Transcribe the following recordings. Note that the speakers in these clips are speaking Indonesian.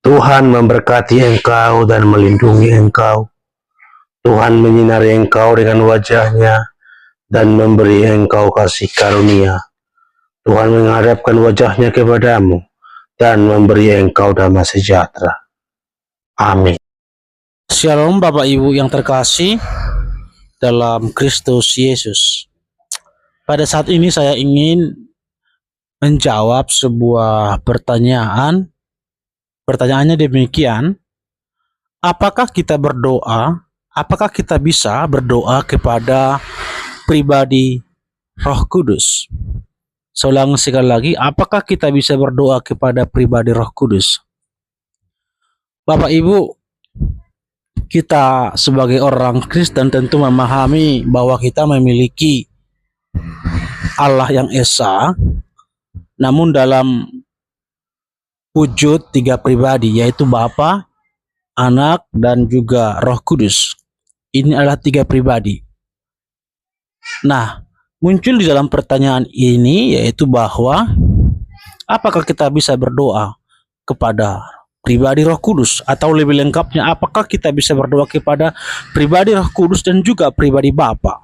Tuhan memberkati engkau dan melindungi engkau. Tuhan menyinari engkau dengan wajah-Nya dan memberi engkau kasih karunia. Tuhan menghadapkan wajah-Nya kepadamu dan memberi engkau damai sejahtera. Amin. Shalom Bapak Ibu yang terkasih dalam Kristus Yesus. Pada saat ini saya ingin menjawab sebuah pertanyaan. Pertanyaannya demikian, apakah kita bisa berdoa kepada pribadi Roh Kudus? Saya ulang sekali lagi, apakah kita bisa berdoa kepada pribadi Roh Kudus? Bapak Ibu, kita sebagai orang Kristen tentu memahami bahwa kita memiliki Allah yang Esa, namun dalam wujud 3 pribadi, yaitu Bapa, Anak, dan juga Roh Kudus. Ini adalah 3 pribadi. Nah, muncul di dalam pertanyaan ini yaitu bahwa apakah kita bisa berdoa kepada pribadi Roh Kudus, atau lebih lengkapnya apakah kita bisa berdoa kepada pribadi Roh Kudus dan juga pribadi Bapa?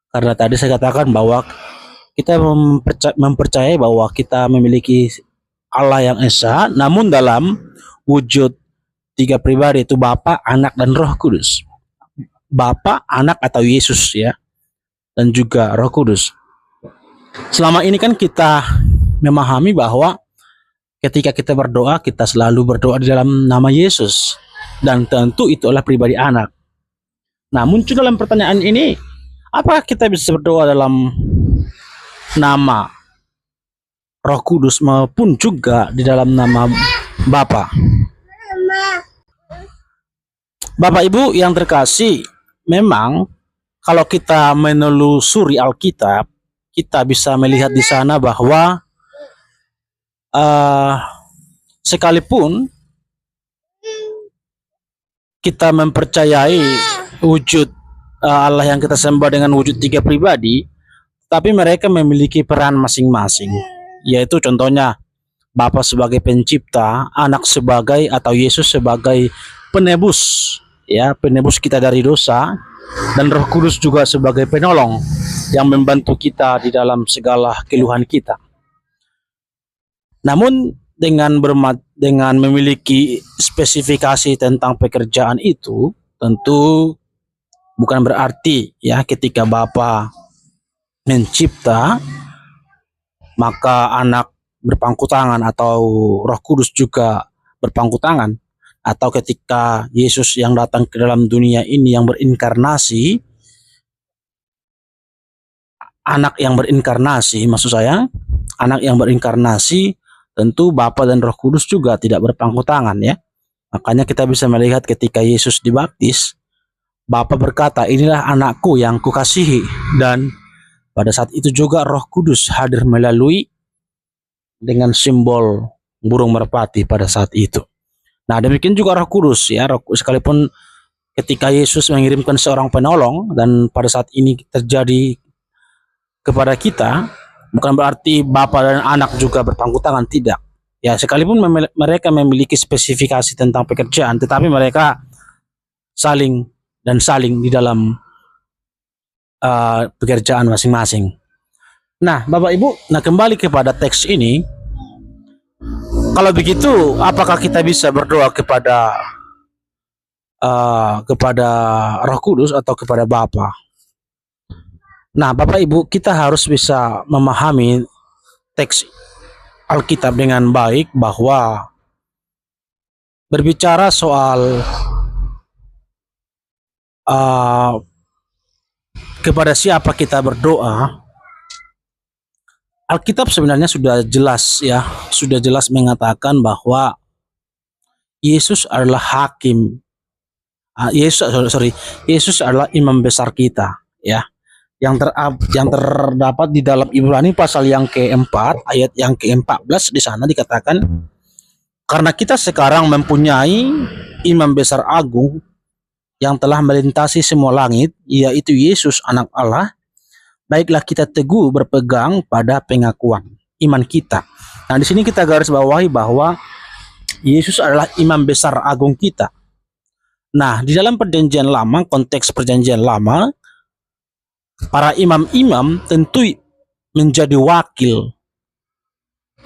Karena tadi saya katakan bahwa kita mempercayai bahwa kita memiliki Allah yang Esa, namun dalam wujud 3 pribadi, itu Bapa, Anak, dan Roh Kudus. Bapa, Anak atau Yesus ya, dan juga Roh Kudus. Selama ini kan kita memahami bahwa ketika kita berdoa, kita selalu berdoa di dalam nama Yesus, dan tentu itu adalah pribadi Anak. Nah, muncul dalam pertanyaan ini, apakah kita bisa berdoa dalam nama Roh Kudus maupun juga di dalam nama Bapa? Bapak Ibu yang terkasih, memang kalau kita menelusuri Alkitab, kita bisa melihat di sana bahwa sekalipun kita mempercayai wujud Allah yang kita sembah dengan wujud 3 pribadi, tapi mereka memiliki peran masing-masing, yaitu contohnya Bapa sebagai pencipta, Anak sebagai atau Yesus sebagai penebus, ya, penebus kita dari dosa, dan Roh Kudus juga sebagai penolong yang membantu kita di dalam segala keluhan kita. Namun dengan memiliki spesifikasi tentang pekerjaan itu, tentu bukan berarti ya ketika Bapa mencipta maka Anak berpangku tangan atau Roh Kudus juga berpangku tangan, atau ketika Yesus yang datang ke dalam dunia ini yang berinkarnasi, Anak yang berinkarnasi, maksud saya Anak yang berinkarnasi, tentu Bapa dan Roh Kudus juga tidak berpangku tangan ya. Makanya kita bisa melihat ketika Yesus dibaptis, Bapa berkata, inilah Anakku yang kukasihi, dan pada saat itu juga Roh Kudus hadir melalui dengan simbol burung merpati pada saat itu. Nah, demikian juga Roh Kudus ya, sekalipun ketika Yesus mengirimkan seorang penolong dan pada saat ini terjadi kepada kita, bukan berarti Bapa dan Anak juga berpangku tangan, tidak. Ya, sekalipun mereka memiliki spesifikasi tentang pekerjaan, tetapi mereka saling di dalam pekerjaan masing-masing. Nah, Bapak Ibu, kembali kepada teks ini. Kalau begitu, apakah kita bisa berdoa kepada Roh Kudus atau kepada Bapa? Nah, Bapak Ibu, kita harus bisa memahami teks Alkitab dengan baik bahwa berbicara soal kepada siapa kita berdoa, Alkitab sebenarnya sudah jelas ya, sudah jelas mengatakan bahwa Yesus adalah hakim. Yesus adalah imam besar kita ya. Yang terdapat di dalam Ibrani pasal yang keempat ayat yang ke-14, di sana dikatakan, karena kita sekarang mempunyai imam besar agung yang telah melintasi semua langit, yaitu Yesus Anak Allah, baiklah kita teguh berpegang pada pengakuan iman kita. Nah, di sini kita garis bawahi bahwa Yesus adalah imam besar agung kita. Nah, di dalam perjanjian lama, konteks perjanjian lama, para imam-imam tentu menjadi wakil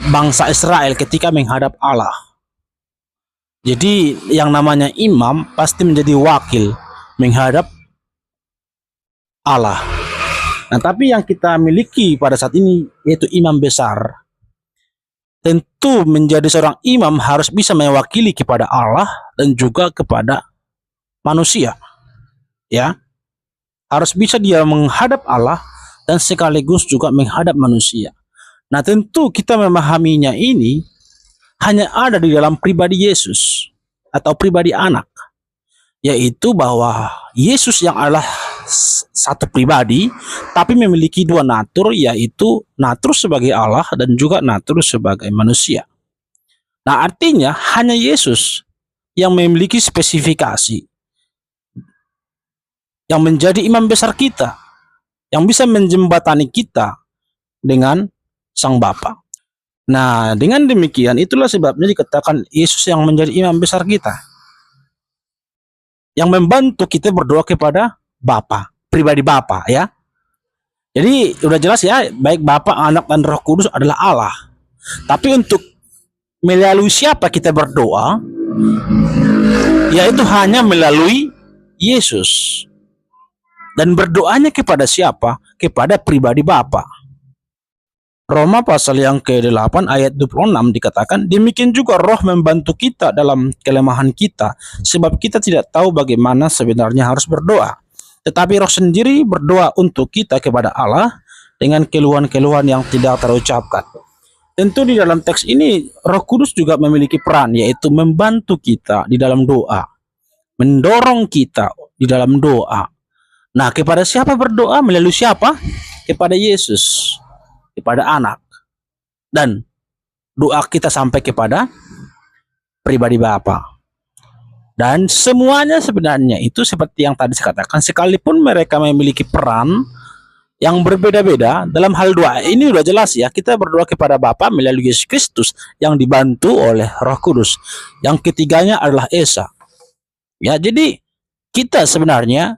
bangsa Israel ketika menghadap Allah. Jadi yang namanya imam pasti menjadi wakil menghadap Allah. Nah, tapi yang kita miliki pada saat ini yaitu imam besar. Tentu menjadi seorang imam harus bisa mewakili kepada Allah dan juga kepada manusia. Ya. Harus bisa dia menghadap Allah dan sekaligus juga menghadap manusia. Nah, tentu kita memahaminya ini hanya ada di dalam pribadi Yesus atau pribadi anak, yaitu bahwa Yesus yang adalah satu pribadi tapi memiliki dua natur, yaitu natur sebagai Allah dan juga natur sebagai manusia. Nah, artinya hanya Yesus yang memiliki spesifikasi yang menjadi imam besar kita, yang bisa menjembatani kita dengan Sang Bapa. Nah, dengan demikian itulah sebabnya dikatakan Yesus yang menjadi imam besar kita, yang membantu kita berdoa kepada Bapa, pribadi Bapa, ya. Jadi udah jelas ya, baik Bapa, Anak dan Roh Kudus adalah Allah. Tapi untuk melalui siapa kita berdoa, yaitu hanya melalui Yesus. Dan berdoanya kepada siapa? Kepada pribadi Bapa. Roma pasal yang ke-8 ayat 26 dikatakan, demikian juga Roh membantu kita dalam kelemahan kita, sebab kita tidak tahu bagaimana sebenarnya harus berdoa. Tetapi Roh sendiri berdoa untuk kita kepada Allah dengan keluhan-keluhan yang tidak terucapkan. Tentu di dalam teks ini Roh Kudus juga memiliki peran, yaitu membantu kita di dalam doa, mendorong kita di dalam doa. Nah, kepada siapa berdoa? Melalui siapa? Kepada Yesus, kepada Anak. Dan doa kita sampai kepada pribadi Bapa. Dan semuanya sebenarnya itu seperti yang tadi saya katakan, sekalipun mereka memiliki peran yang berbeda-beda dalam hal doa ini udah jelas ya, kita berdoa kepada Bapa melalui Yesus Kristus yang dibantu oleh Roh Kudus. Yang ketiganya adalah Esa. Ya, jadi kita sebenarnya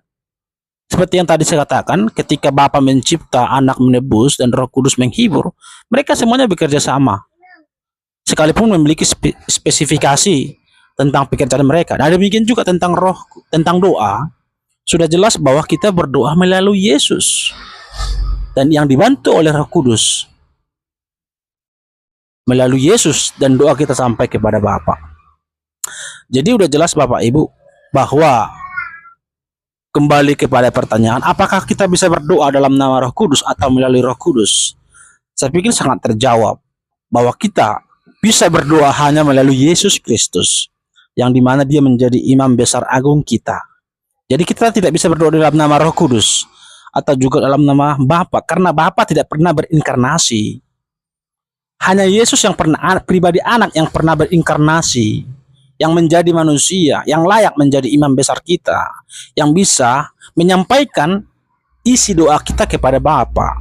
seperti yang tadi saya katakan, ketika Bapa mencipta, Anak menebus, dan Roh Kudus menghibur, mereka semuanya bekerja sama. Sekalipun memiliki spesifikasi tentang pekerjaan mereka. Nah, demikian juga tentang doa. Sudah jelas bahwa kita berdoa melalui Yesus. Dan yang dibantu oleh Roh Kudus. Melalui Yesus dan doa kita sampai kepada Bapa. Jadi udah jelas Bapak Ibu bahwa kembali kepada pertanyaan, apakah kita bisa berdoa dalam nama Roh Kudus atau melalui Roh Kudus? Saya pikir sangat terjawab bahwa kita bisa berdoa hanya melalui Yesus Kristus, yang dimana dia menjadi imam besar agung kita. Jadi kita tidak bisa berdoa dalam nama Roh Kudus atau juga dalam nama Bapa, karena Bapa tidak pernah berinkarnasi. Hanya Yesus yang pernah, pribadi Anak yang pernah berinkarnasi, yang menjadi manusia, yang layak menjadi imam besar kita, yang bisa menyampaikan isi doa kita kepada Bapa.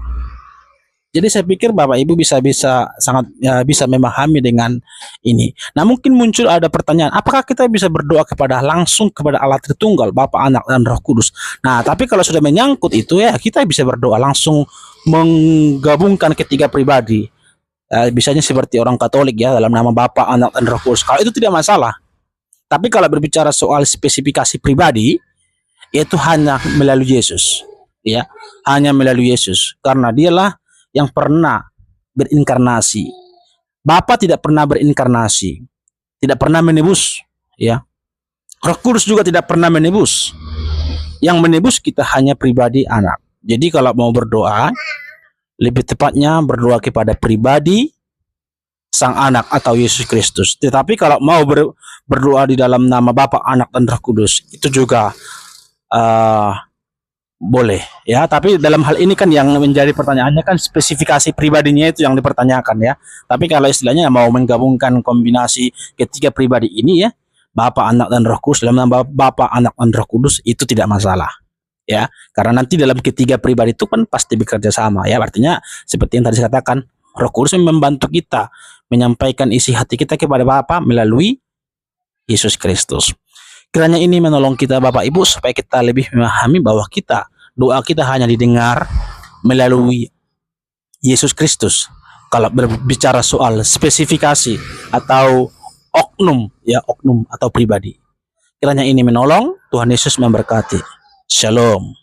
Jadi saya pikir Bapak Ibu bisa sangat bisa memahami dengan ini. Nah, mungkin muncul ada pertanyaan, apakah kita bisa berdoa langsung kepada Allah Tritunggal, Bapa, Anak dan Roh Kudus? Nah, tapi kalau sudah menyangkut itu ya, kita bisa berdoa langsung menggabungkan ketiga pribadi. Bisanya seperti orang Katolik ya, dalam nama Bapa, Anak dan Roh Kudus. Kalau itu tidak masalah. Tapi kalau berbicara soal spesifikasi pribadi, itu hanya melalui Yesus, ya, hanya melalui Yesus, karena dialah yang pernah berinkarnasi. Bapa tidak pernah berinkarnasi, tidak pernah menebus, ya. Roh Kudus juga tidak pernah menebus. Yang menebus kita hanya pribadi Anak. Jadi kalau mau berdoa, lebih tepatnya berdoa kepada pribadi Sang Anak atau Yesus Kristus. Tetapi kalau mau berdoa di dalam nama Bapa, Anak dan Roh Kudus, itu juga boleh ya. Tapi dalam hal ini kan yang menjadi pertanyaannya kan spesifikasi pribadinya itu yang dipertanyakan ya. Tapi kalau istilahnya mau menggabungkan kombinasi ketiga pribadi ini ya, Bapa, Anak dan Roh Kudus dalam nama Bapa, Anak dan Roh Kudus, itu tidak masalah ya. Karena nanti dalam ketiga pribadi itu kan pasti bekerja sama ya. Artinya seperti yang tadi saya katakan, Roh Kudus membantu kita menyampaikan isi hati kita kepada Bapa melalui Yesus Kristus. Kiranya ini menolong kita Bapak Ibu supaya kita lebih memahami bahwa doa kita hanya didengar melalui Yesus Kristus. Kalau berbicara soal spesifikasi atau oknum atau pribadi. Kiranya ini menolong. Tuhan Yesus memberkati. Shalom.